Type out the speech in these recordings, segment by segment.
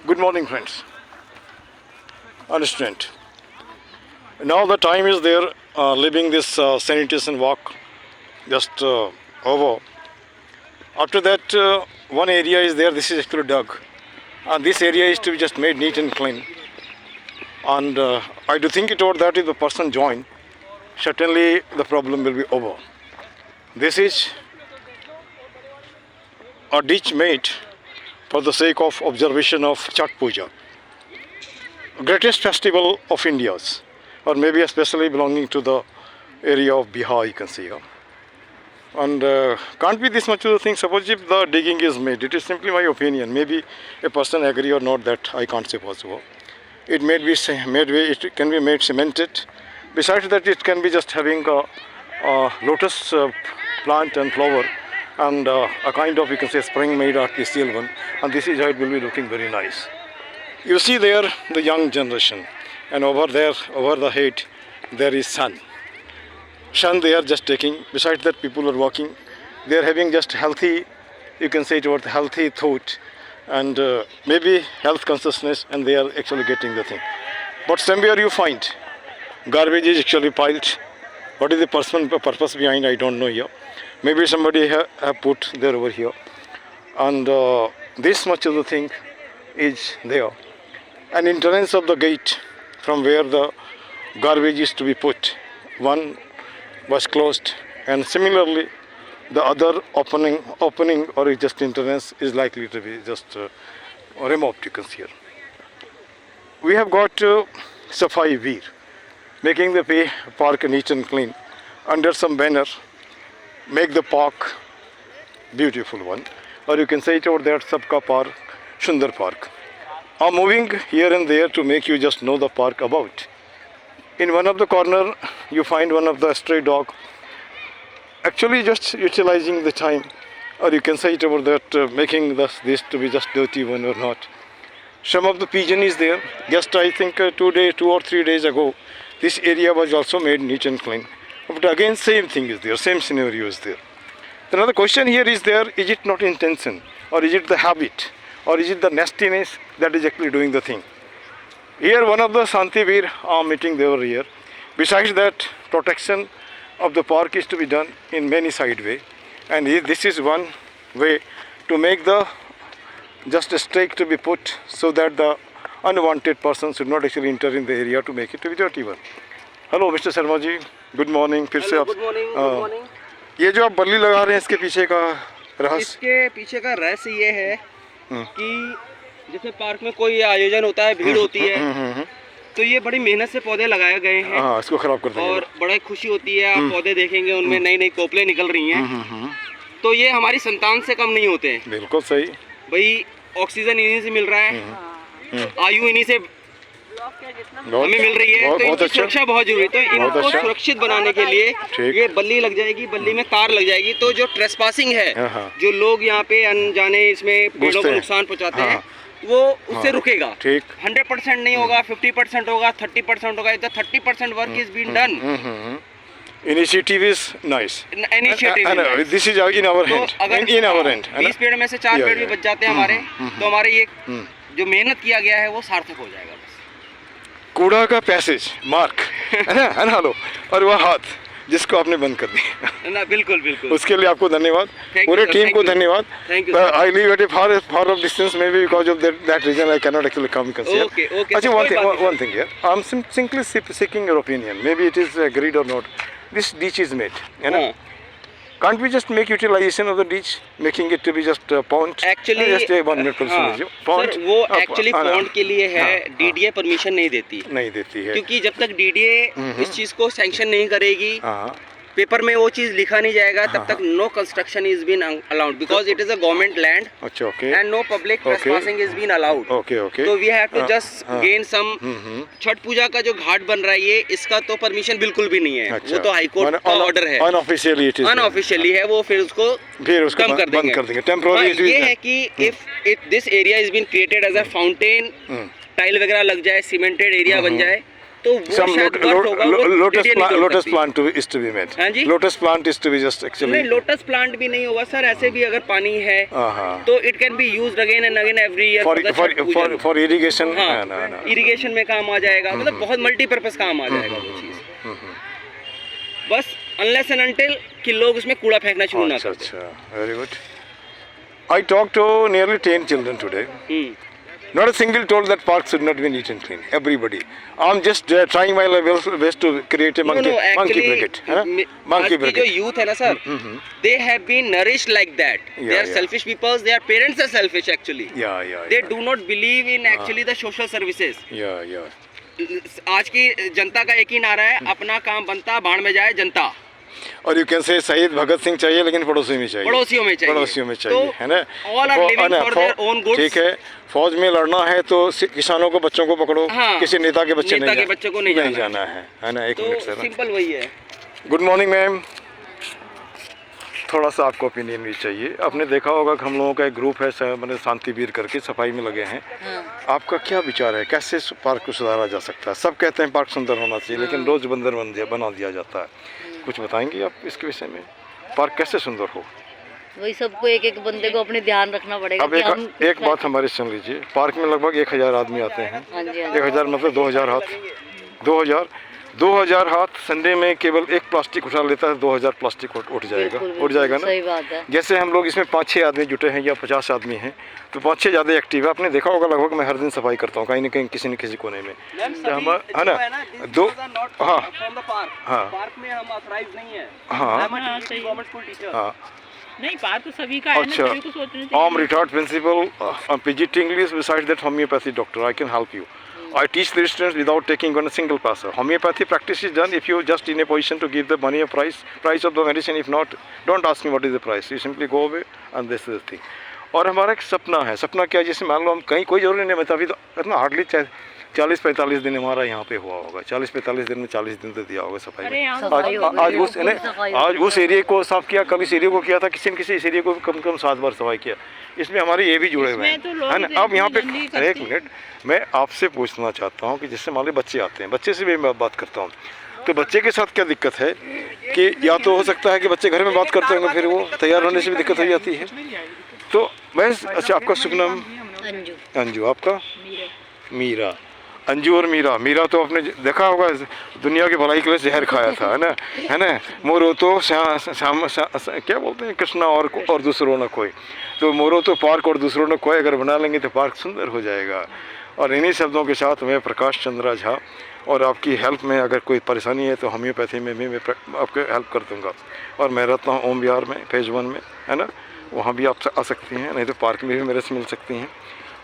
Good morning, friends. Understand. Now the time is there, leaving this sanitation walk just over. After that, one area is there. This is actually dug, and this area is to be just made neat and clean. And I do think it over that if the person join, certainly the problem will be over. This is a ditch made for the sake of observation of Chhat Puja, greatest festival of India's, or maybe especially belonging to the area of Bihar, you can see. And can't be this much of the thing. Suppose if the digging is made, it is simply my opinion. Maybe a person agree or not, that I can't say possible. It may be made, it can be made cemented. Besides that, it can be just having a lotus plant and flower, and a kind of, you can say, spring made artificial one, and this is how it will be looking very nice. You see there the young generation, and over there, over the head, there is sun. Sun they are just taking. Besides that, people are walking. They are having just healthy, you can say, towards healthy thought, and maybe health consciousness, and they are actually getting the thing. But somewhere you find garbage is actually piled. What is the purpose behind? I don't know here. Maybe somebody have put there over here, and this much of the thing is there. An entrance of the gate from where the garbage is to be put, one was closed, and similarly the other opening or just entrance is likely to be just removed, you can see here. We have got Safai Veer, making the park neat and clean under some banner. Make the park beautiful one, or you can say it over there, Sabka Park, Sundar Park. I'm moving here and there to make you just know the park about. In one of the corner, you find one of the stray dog, actually just utilizing the time, or you can say it over that, making this to be just dirty one or not. Some of the pigeon is there. Just I think 2 or 3 days ago, this area was also made neat and clean. But again, same thing is there, same scenario is there. Another question here is there, is it not intention, or is it the habit, or is it the nastiness that is actually doing the thing? Here one of the Santivir are meeting they were here. Besides that, protection of the park is to be done in many side way, and this is one way to make the just a stake to be put so that the unwanted person should not actually enter in the area to make it to be dirty one. Hello Mr. Sharma ji, good morning. फिर से आप good morning. ये जो आप बल्ली लगा रहे हैं, इसके पीछे का रहस्य? इसके पीछे का रहस्य ये है कि जैसे पार्क में कोई आयोजन होता है, भीड़ होती है, तो ये बड़ी मेहनत से पौधे लगाए गए हैं। हाँ, इसको खराब कर देंगे। और बड़ा खुशी होती है, आप पौधे देखेंगे उनमें नई नई कोपलें निकल रही हैं। तो ये हमारी संतान से कम नहीं होते हैं। बिल्कुल सही भाई, ऑक्सीजन इन्हीं से मिल रहा है, आयु इन्हीं से हमें मिल रही है, तो इनकी सुरक्षा बहुत जरूरी है। तो इनको सुरक्षित बनाने के लिए ये बल्ली लग जाएगी, बल्ली में तार लग जाएगी, तो जो ट्रेसपासिंग है, जो लोग यहाँ पे अनजाने इसमें पेड़ों को नुकसान पहुँचाते हैं, वो उससे रुकेगा। 100% नहीं होगा, 50% होगा, 30% होगा। 30% work is been done. Initiative is nice. Initiative is nice. This is in our hand. In our hand. 20 पेड़ में से 4 पेड़ भी बच जाते हैं हमारे, तो हमारे ये जो मेहनत किया गया है वो सार्थक हो जाएगा। बस कूड़ा का पैसेज मार्क है ना हेलो, और वह हाथ जिसको आपने बंद कर दिया ना, बिल्कुल बिल्कुल, उसके लिए आपको धन्यवाद, पूरे टीम को धन्यवाद। I live at A far of distance, maybe because of that reason I cannot actually come and see. Okay. Actually, one thing here, I'm simply seeking your opinion. Maybe it is agreed or not. This ditch is made, you know. Can't we just make utilization of the ditch, making it to be just a pond? Actually, just 1 minute pond. Sir, वो actually pond के लिए है, DDA permission नहीं देती है, क्योंकि जब तक डीडीए इस चीज को सैंक्शन नहीं करेगी, पेपर में वो चीज लिखा नहीं जाएगा, तब तक no construction is been allowed, because it is a government land and no public trespassing is been allowed. तो we have to just gain some. Chhath Puja का जो घाट बन रहा है, ये इसका तो परमिशन बिल्कुल भी नहीं है। वो तो हाई कोर्ट का ऑर्डर है, अनऑफिशियली है वो, फिर उसको कम कर देंगे। टेम्पोररी ये है कि if this area is been created as a fountain, tile वगैरह लग जाए, सीमेंटेड एरिया बन जाए, तो वो शायद birth होगा, वो lotus DDA नहीं तोड़ सकती। plant is to be made. हाँ जी? Lotus plant is to be just actually. नहीं, लोटस प्लांट भी नहीं होगा सर, ऐसे भी अगर पानी है तो it can be used again and again every year for irrigation. हाँ, no. इरिगेशन में काम आ जाएगा, मतलब बहुत मल्टीपर्पज काम आ जाएगा वो चीज। बस अनलेस एंड अनटिल कि लोग उसमें कूड़ा फेंकना शुरू ना कर दें। अच्छा, very good. I talked to nearly 10 children today. Not a single told that park should not be neat and clean. Everybody. I'm just trying my level best to create a monkey brigade. Monkey आज की जो brigade. Youth है ना sir, they have been nourished like that. They are selfish people. Their parents are selfish actually. Yeah. They do not believe in actually the social services. Yeah. आज की जनता का एक ही नारा है, अपना काम बनता बाढ़ में जाए जनता। और यू कैन से शहीद भगत सिंह चाहिए लेकिन पड़ोसियों में चाहिए। पड़ोसियों में चाहिए, है ना। all are living for their own goods. ठीक है, फौज में लड़ना है तो किसानों को बच्चों को पकड़ो, हाँ, किसी नेता के बच्चे को नहीं जाना है ना। एक मिनट सर, सिंपल वही है। गुड मॉर्निंग मैम, थोड़ा सा आपको ओपिनियन भी चाहिए। आपने देखा होगा कि हम लोगों का एक ग्रुप है मतलब शांतिवीर करके सफाई में लगे हैं। आपका क्या विचार है, कैसे पार्क को सुधारा जा सकता है? सब कहते हैं पार्क सुंदर होना चाहिए लेकिन रोज बंदर बना दिया जाता है। कुछ बताएंगे आप इसके विषय में, पार्क कैसे सुंदर हो? वही सबको एक बंदे को अपने ध्यान रखना पड़ेगा। अब एक बात हमारी सुन लीजिए, पार्क में लगभग 1000 आदमी आते हैं। 1000 मतलब 2000 हाथ। 2000 हाथ संडे में केवल एक प्लास्टिक उठा लेता है, 2000 प्लास्टिक उठ जाएगा ना। सही बात है। जैसे हम लोग इसमें 5-6 आदमी जुटे हैं या 50 आदमी हैं तो 5-6 ज़्यादा एक्टिव है। आपने देखा होगा लगभग मैं हर दिन सफाई करता हूँ कहीं ना कहीं किसी न किसी कोने में। है ना, दो पार्क में हम ऑथराइज्ड नहीं है। गवर्नमेंट स्कूल टीचर नहीं, पार्क तो सभी का है ना, सभी को सोचना चाहिए। I'm retired principal, PGT English. Besides that, homeopathy doctor. I can help you. I teach the students without taking on a single paisa. Homeopathy practice is done if you just in a position to give the money a price of the medicine. If not, don't ask me what is the price. You simply go away and this is the thing. और हमारा एक सपना है। सपना क्या है, जैसे मान लो हम कहीं कोई जरूरी नहीं, मतलब अभी तो इतना हार्डली 40-45 दिन हमारा यहाँ पे हुआ होगा। 40-45 दिन में 40 दिन तो दिया होगा सफाई में। आज उस एरिया को साफ किया, कल इस एरिया को किया था, किसी न किसी इस एरिया को कम से कम 7 बार सफाई किया। इसमें हमारे ये भी जुड़े हुए हैं, है ना। अब यहाँ पे एक मिनट मैं आपसे पूछना चाहता हूँ कि जैसे मान लो बच्चे आते हैं, बच्चे से भी मैं बात करता हूँ, तो बच्चे के साथ क्या दिक्कत है कि या तो हो सकता है कि बच्चे घर में बात करते होंगे, फिर वो तैयार होने से भी दिक्कत हो जाती है। तो मैं अच्छा, आपका शुभ नाम? अंजू। आपका? मीरा। अंजू और मीरा तो आपने देखा होगा दुनिया की भलाई के लिए जहर खाया था, है ना। मोरो तो क्या बोलते हैं, कृष्णा और दूसरों न कोई। तो मोरो तो पार्क और दूसरों न कोई अगर बना लेंगे तो पार्क सुंदर हो जाएगा। और इन्हीं शब्दों के साथ मैं प्रकाश चंद्रा झा, और आपकी हेल्प में अगर कोई परेशानी है तो होम्योपैथी में भी मैं आपको हेल्प कर दूँगा। और मैं रहता हूँ ओम विहार में, फेज 1 में, है ना। वहाँ भी आप आ सकती हैं, नहीं तो पार्क में भी मेरे से मिल सकती हैं।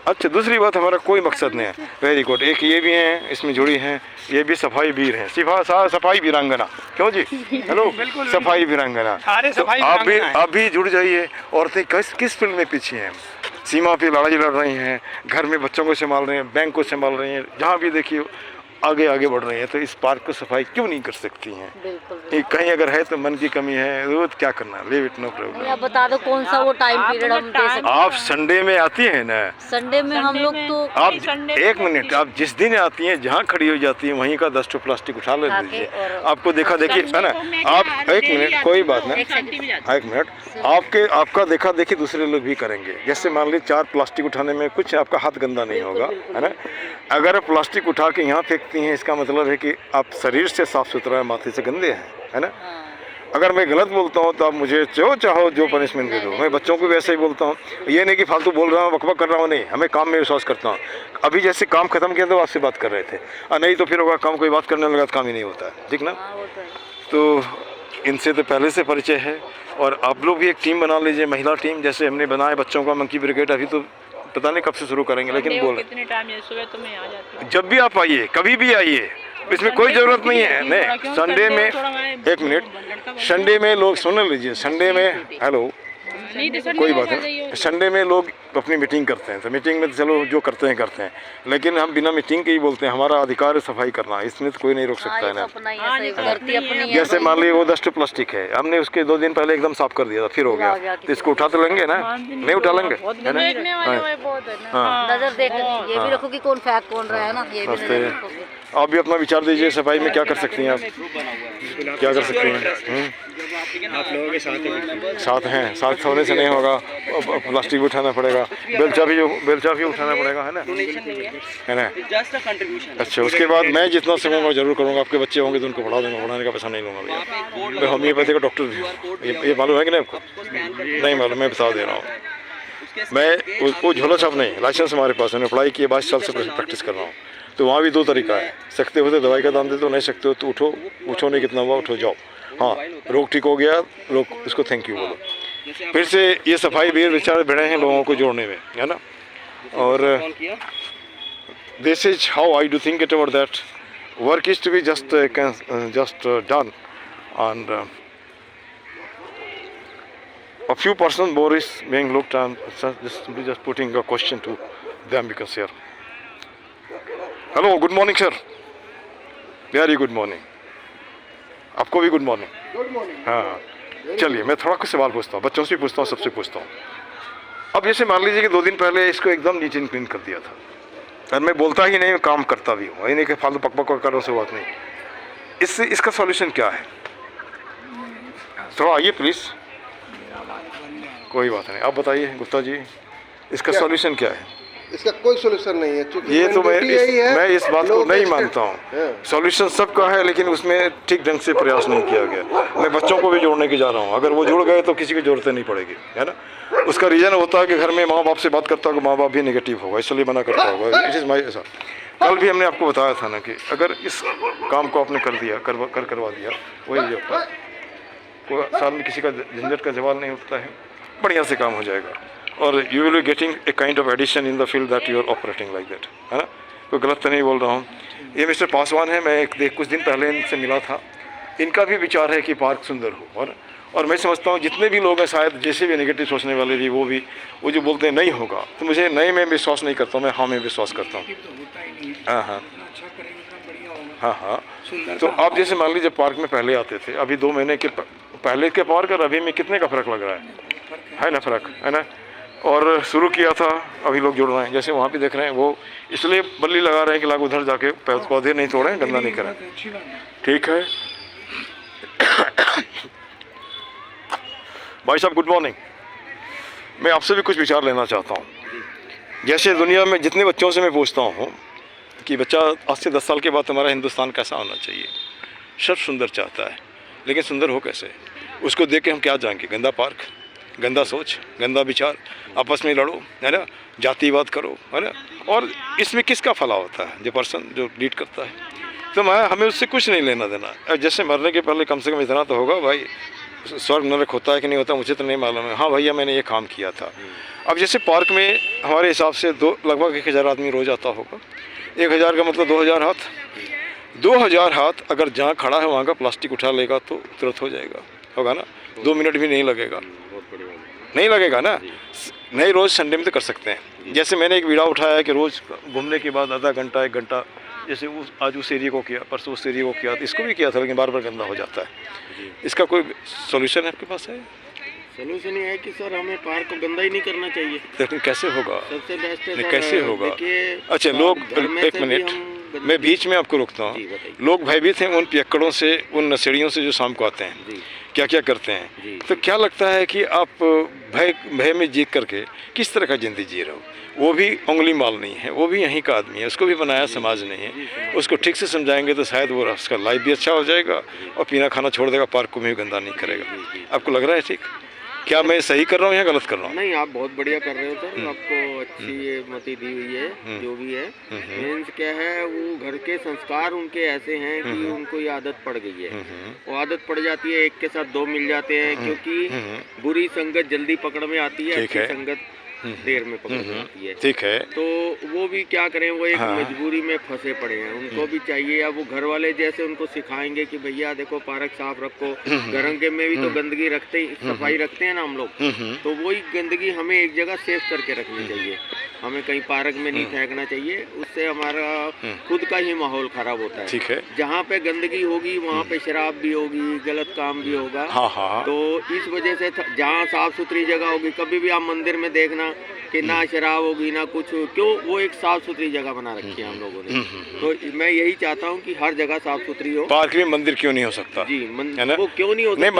अच्छा, दूसरी बात, हमारा कोई मकसद नहीं है। Very good. एक ये भी हैं इसमें जुड़ी हैं, ये भी सफाई वीर हैं, सफाई वीरांगना। क्यों जी? हेलो, सफाई वीरांगना। तो आप भी जुड़ जाइए। औरतें किस फील्ड में पीछे हैं, सीमा पे लड़ाई लड़ रही हैं, घर में बच्चों को संभाल रही हैं, बैंक को संभाल रही हैं, जहाँ भी देखिए आगे बढ़ रही है। तो इस पार्क को सफाई क्यों नहीं कर सकती हैं? कहीं अगर है तो मन की कमी है, रोज क्या करना, लीव इट, नो प्रॉब्लम। आप बता दो कौन सा वो टाइम पीरियड हम दे सकते हैं? आप संडे में आती हैं ना? संडे में हम लोग तो आप एक मिनट, आप जिस दिन आती हैं जहाँ खड़ी हो जाती हैं वहीं का 10 प्लास्टिक उठा ले लीजिए। आपको देखा देखी है ना। आप एक मिनट, कोई बात नहीं, एक मिनट, आपका देखा देखी दूसरे लोग भी करेंगे। जैसे मान लीजिए 4 प्लास्टिक उठाने में कुछ आपका हाथ गंदा नहीं होगा, है ना। अगर आप प्लास्टिक उठा के यहाँ फेंकती हैं, इसका मतलब है कि आप शरीर से साफ सुथरा है, माथे से गंदे हैं, है ना। अगर मैं गलत बोलता हूँ तो आप मुझे जो चाहो जो पनिशमेंट दे दो। मैं बच्चों को भी ऐसे ही बोलता हूँ, ये नहीं कि फालतू बोल रहा हूँ, बकबक कर रहा हूँ, नहीं। हमें काम में विश्वास करता हूँ। अभी जैसे काम खत्म किया तो आपसे बात कर रहे थे, नहीं तो फिर होगा काम, कोई बात करने लगा तो काम ही नहीं होता है, ठीक ना। तो इनसे तो पहले से परिचय है। और आप लोग भी एक टीम बना लीजिए, महिला टीम, जैसे हमने बनाया बच्चों का मंकी ब्रिगेड। अभी तो पता नहीं कब से शुरू करेंगे, लेकिन बोल कितने टाइम है? सुबह तो मैं आ जाती हूँ। जब भी आप आइए, कभी भी आइए, इसमें कोई ज़रूरत नहीं है। नहीं, संडे में, एक मिनट, संडे में लोग सुन लीजिए, संडे में, हेलो, कोई बात नहीं, संडे में लोग अपनी मीटिंग करते हैं, तो मीटिंग में तो चलो जो करते हैं, लेकिन हम बिना मीटिंग के ही बोलते हैं हमारा अधिकार है सफाई करना, इसमें तो कोई नहीं रोक सकता है ना। जैसे मान लीजिए वो डस्ट प्लास्टिक है, हमने उसके 2 दिन पहले एकदम साफ कर दिया था, फिर हो गया, तो इसको उठा तो लेंगे ना, नहीं उठा लेंगे, है ना। नजर देख ये भी रखो कि कौन फेंक कौन रहा है ना, ये भी नजर रखोगे। आप भी अपना विचार दीजिए, सफाई में क्या कर सकती हैं आप, क्या कर सकती हैं? आप लोगों के साथ होने से नहीं होगा, प्लास्टिक भी उठाना पड़ेगा, बेलचा भी उठाना पड़ेगा, है ना। अच्छा, उसके बाद मैं जितना समझूंगा जरूर करूँगा, आपके बच्चे होंगे तो उनको पढ़ा दूंगा, पढ़ाने का पैसा नहीं लूँगा भैया, मैं होम्योपैथी का डॉक्टर भी हूँ, ये मालूम है कि नहीं आपको? नहीं मालूम, मैं बता दे रहा हूँ। मैं वो झोला छाप नहीं, लाइसेंस हमारे पास है, मैंने पढ़ाई की 22 साल से प्रैक्टिस कर रहा हूँ। तो वहाँ भी 2 तरीका है, सकते हो तो दवाई का दाम दे दो, नहीं सकते हो तो उठो नहीं, कितना हुआ उठो जाओ। हाँ, रोग ठीक हो गया, लोग उसको थैंक यू बोलो। फिर से ये सफाई भी विचार बढ़े हैं लोगों को जोड़ने में, है ना। और this is how I do think it about that work is to be just done and a few person more is being looked and just putting a question to them because here. Hello, good morning sir. Very good morning. आपको भी good morning. Good morning. हाँ, चलिए मैं थोड़ा कुछ सवाल पूछता हूँ, बच्चों से भी पूछता हूँ, सबसे पूछता हूँ। अब जैसे मान लीजिए कि 2 दिन पहले इसको एकदम नीट एंड क्लीन कर दिया था, और मैं बोलता ही नहीं, काम करता भी हूँ, ये नहीं कि फालतू पक करो से बात नहीं। इसका सॉल्यूशन क्या है? थोड़ा आइए प्लीज़। कोई बात नहीं, आप बताइए गुप्ता जी, इसका सॉल्यूशन क्या है? इसका कोई सॉल्यूशन नहीं है, क्योंकि ये तो मैं इस बात को नहीं मानता हूँ। सॉल्यूशन सबका है, लेकिन उसमें ठीक ढंग से प्रयास नहीं किया गया। मैं बच्चों को भी जोड़ने की जा रहा हूँ, अगर वो जुड़ गए तो किसी की जरूरत नहीं पड़ेगी, है ना। उसका रीज़न होता है कि घर में माँ बाप से बात करता है, माँ बाप भी नेगेटिव होगा, इसलिए मना करता होगा। इट इज़ माई ऐसा। कल भी हमने आपको बताया था ना कि अगर इस काम को आपने कर दिया, करवा दिया, वही जो होता है, कोई साल में किसी का झंझट का जवाब नहीं उठता है, बढ़िया से काम हो जाएगा, और you will be getting a kind of addition in the field that you are operating like that, है ना। कोई गलत तो नहीं बोल रहा हूँ। ये मिस्टर पासवान है, मैं कुछ दिन पहले इनसे मिला था, इनका भी विचार है कि पार्क सुंदर हो, और मैं समझता हूँ जितने भी लोग हैं शायद जैसे भी नेगेटिव सोचने वाले भी, वो जो बोलते हैं नहीं होगा, तो मुझे नहीं में विश्वास नहीं करता हूँ, मैं हाँ में विश्वास करता हूँ। हाँ। तो आप जैसे मान लीजिए पार्क में पहले आते थे, अभी 2 महीने के पहले के पार्क और अभी में कितने का फ़र्क लग रहा है ना, फ़र्क है ना। और शुरू किया था, अभी लोग जुड़ रहे हैं, जैसे वहाँ भी देख रहे हैं, वो इसलिए बल्ली लगा रहे हैं कि लोग उधर जाके पौधे नहीं तोड़ें, गंदा नहीं करें, ठीक है। भाई साहब गुड मॉर्निंग, मैं आपसे भी कुछ विचार लेना चाहता हूँ। जैसे दुनिया में जितने बच्चों से मैं पूछता हूँ कि बच्चा आज से 10 साल के बाद तुम्हारा हिंदुस्तान कैसा होना चाहिए, सब सुंदर चाहता है, लेकिन सुंदर हो कैसे? उसको देख के हम क्या जाएंगे? गंदा पार्क, गंदा सोच, गंदा विचार, आपस में लड़ो, है ना, जातिवाद करो, है ना। और इसमें किसका फलाह होता है? जो पर्सन जो लीड करता है। तो हमें उससे कुछ नहीं लेना देना। जैसे मरने के पहले कम से कम इतना तो होगा, भाई स्वर्ग नरक होता है कि नहीं होता मुझे तो नहीं मालूम है, हाँ भैया मैंने ये काम किया था। अब जैसे पार्क में हमारे हिसाब से लगभग 1000 आदमी रोज आता होगा, 1000 का मतलब 2000 हाथ, 2000 हाथ अगर जहाँ खड़ा है वहाँ का प्लास्टिक उठा लेगा तो तुरंत हो जाएगा, होगा ना, 2 मिनट भी नहीं लगेगा, नहीं लगेगा ना। नहीं, रोज़ संडे में तो कर सकते हैं। जैसे मैंने एक वीडियो उठाया है कि रोज़ घूमने के बाद आधा घंटा 1 घंटा, जैसे आज उस एरिया को किया, परसों उस एरिया को किया, तो इसको भी किया था, लेकिन बार बार गंदा हो जाता है। इसका कोई सॉल्यूशन है आपके पास? है सॉल्यूशन ये है कि सर हमें पार्क को गंदा ही नहीं करना चाहिए। लेकिन कैसे होगा? सबसे बेस्ट है कैसे होगा? अच्छा लोग, एक मिनट मैं बीच में आपको रोकता हूँ। लोग भयभीत हैं उन पियक्कड़ों से, उन नशेड़ियों से जो शाम को आते हैं, क्या क्या करते हैं। तो क्या लगता है कि आप भय में जीत करके किस तरह का ज़िंदगी जी रहे हो? वो भी उंगली माल नहीं है, वो भी यहीं का आदमी है, उसको भी बनाया समाज नहीं है। उसको ठीक से समझाएंगे तो शायद वो उसका लाइफ भी अच्छा हो जाएगा और पीना खाना छोड़ देगा, पार्क को भी गंदा नहीं करेगा। आपको लग रहा है ठीक? क्या मैं सही कर रहा हूँ या गलत कर रहा हूँ? नहीं, आप बहुत बढ़िया कर रहे हो सर, आपको अच्छी ये मति दी हुई है। जो भी है मीन्स क्या है, वो घर के संस्कार उनके ऐसे हैं कि उनको ये आदत पड़ गई है। वो आदत पड़ जाती है, एक के साथ 2 मिल जाते हैं, क्योंकि बुरी संगत जल्दी पकड़ में आती है, अच्छी संगत देर में पकड़ में आती है। ठीक है। तो वो भी क्या करें, वो एक मजबूरी में फंसे पड़े हैं। उनको भी चाहिए, अब वो घर वाले जैसे उनको सिखाएंगे कि भैया देखो पार्क साफ रखो, घर के में भी तो गंदगी रखते ही, सफाई रखते हैं ना हम लोग, तो वही गंदगी हमें एक जगह सेव करके रखनी चाहिए। हमें कहीं पार्क में नहीं फेंकना चाहिए, उससे हमारा खुद का ही माहौल खराब होता है। ठीक है। जहाँ पे गंदगी होगी वहाँ पे शराब भी होगी, गलत काम भी होगा। तो इस वजह से जहाँ साफ सुथरी जगह होगी, कभी भी आप मंदिर में देखना कि ना शराब होगी ना कुछ, क्यों, वो एक साफ सुथरी जगह बना रखी है हम लोगों ने। तो मैं यही चाहता हूँ कि हर जगह साफ सुथरी हो। पार्क में मंदिर क्यों नहीं हो सकता? जी, वो क्यों नहीं होता? नहीं,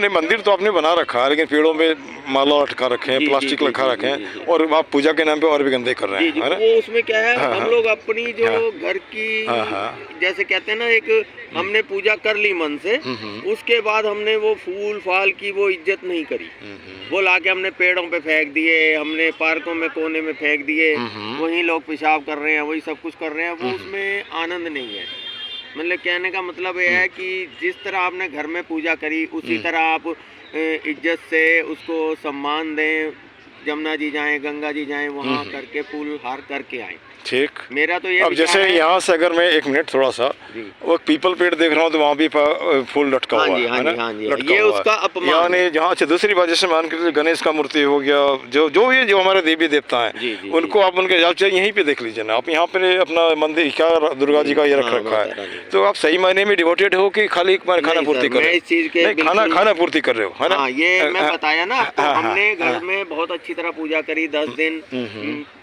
मंदिर तो आपने बना रखा है, लेकिन पेड़ों में माला लटका रखे हैं, प्लास्टिक लटका रखे हैं, और आप पूजा के नाम पे और भी गंदे कर रहे हैं। वो उसमें क्या है, हम लोग अपनी जो घर की जैसे कहते हैं ना, एक हमने पूजा कर ली मन से, उसके बाद हमने वो फूल फाल की वो इज्जत नहीं करी, वो लाके हमने पेड़ों पे फेंक दिए, हमने पार्कों में कोने में फेंक दिए, वहीं लोग पेशाब कर रहे हैं, वही सब कुछ कर रहे हैं, वो उसमें आनंद नहीं है। मतलब कहने का मतलब ये है कि जिस तरह आपने घर में पूजा करी, उसी तरह आप इज्जत से उसको सम्मान दें। जमुना जी जाएं, गंगा जी जाएं, वहाँ करके फूल हार करके आएं। ठीक। मेरा तो ये अब जैसे यहाँ से अगर मैं एक मिनट थोड़ा सा, वो पीपल पेड़ देख रहा हूँ तो वहाँ भी फूल लटका हुआ है ना, ये उसका अपमान। यानी जहाँ, अच्छा दूसरी बात, जैसे मान कर गणेश का मूर्ति हो गया, जो भी जो हमारे देवी देवता हैं, उनको आप उनके यहीं पे देख लीजिए ना, आप यहाँ पे अपना मंदिर क्या दुर्गा जी का ये रख रखा है, तो आप सही मायने में डिवोटेड हो कि खाली खाना पूर्ति कर रहे हो? खाना पूर्ति कर रहे हो, है ना? ये मैं बताया ना, हमने घर में बहुत अच्छी तरह पूजा करी, 10 दिन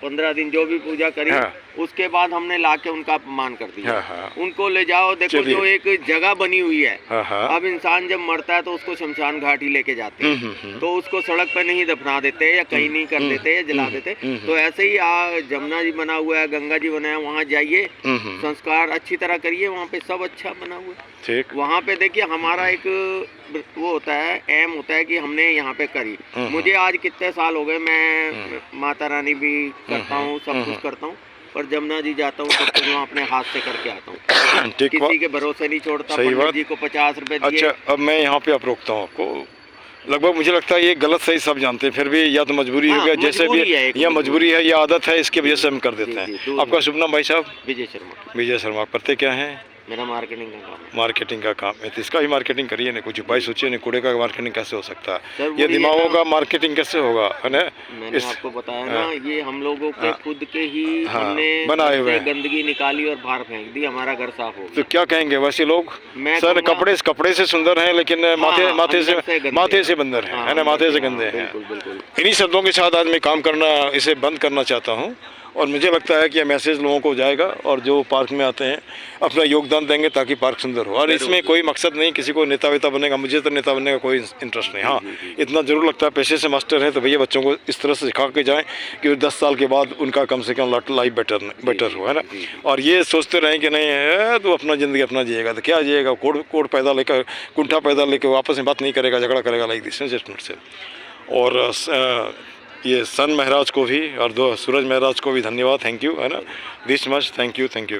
15 दिन जो भी पूजा करी, उसके बाद हमने लाके उनका अपमान कर दिया। उनको ले जाओ, देखो जो एक जगह बनी हुई है, अब इंसान जब मरता है तो उसको शमशान घाट ही लेके जाते हैं, तो उसको सड़क पे नहीं दफना देते या कहीं नहीं कर देते या जला देते। तो ऐसे ही जमुना जी बना हुआ है, गंगा जी बना है, वहाँ जाइए, संस्कार अच्छी तरह करिए, वहाँ पे सब अच्छा बना हुआ है। ठीक। वहाँ पे देखिए हमारा एक वो होता है, एम होता है कि हमने यहाँ पे करी। मुझे आज कितने साल हो गए, मैं माता रानी भी करता हूँ, सब कुछ करता हूँ, पर जमुना जी जाता हूँ तो मैं अपने हाथ से करके आता हूँ, किसी के भरोसे नहीं छोड़ता। पंडित जी को 50 रुपए दिए। अच्छा, अब मैं यहाँ पे आप रोकता हूँ आपको। लगभग मुझे लगता है ये गलत सही सब जानते हैं, फिर भी या तो मजबूरी हो गया, जैसे भी या मजबूरी है या आदत है, इसकी वजह से हम कर देते हैं। आपका शुभ नाम भाई साहब? विजय शर्मा। विजय शर्मा। करते क्या है? मेरा मार्केटिंग का काम है। मार्केटिंग का काम है, तो इसका ही मार्केटिंग करिए ना, कुछ उपाय सोचिए ना। कूड़े का मार्केटिंग कैसे हो सकता है? ये दिमागों का मार्केटिंग कैसे होगा, है ना? मैंने आपको बताया ना, ये हम लोगों के खुद के ही हमने बनाए हुए गंदगी निकाली और बाहर फेंक दी, हमारा घर साफ हो गया। तो क्या कहेंगे वैसे लोग? सर कपड़े से सुंदर हैं, लेकिन माथे से बंदर है ना, माथे से गंदे हैं। इन्हीं शब्दों के साथ आज मैं काम करना, इसे बंद करना चाहता हूँ, और मुझे लगता है कि यह मैसेज लोगों को जाएगा, और जो पार्क में आते हैं अपना योगदान देंगे ताकि पार्क सुंदर हो। और इसमें कोई मकसद नहीं किसी को नेता वेता बनेगा, मुझे तो नेता बनने का कोई इंटरेस्ट नहीं। हाँ, इतना ज़रूर लगता है पेशे से मास्टर है तो भैया बच्चों को इस तरह से सिखा के जाएँ कि 10 साल के बाद उनका कम से कम लाइफ बेटर हो, है ना। और ये सोचते रहें कि नहीं है तो अपना ज़िंदगी अपना जिएगा, तो क्या जिएगा? कोड पैदा लेकर, कुंठा पैदा लेकर आपस में बात नहीं करेगा, झगड़ा करेगा लाइक दिस जजमेंट से। और ये सन महाराज को भी और सूरज महाराज को भी धन्यवाद, थैंक यू, है ना, दिस मच, थैंक यू।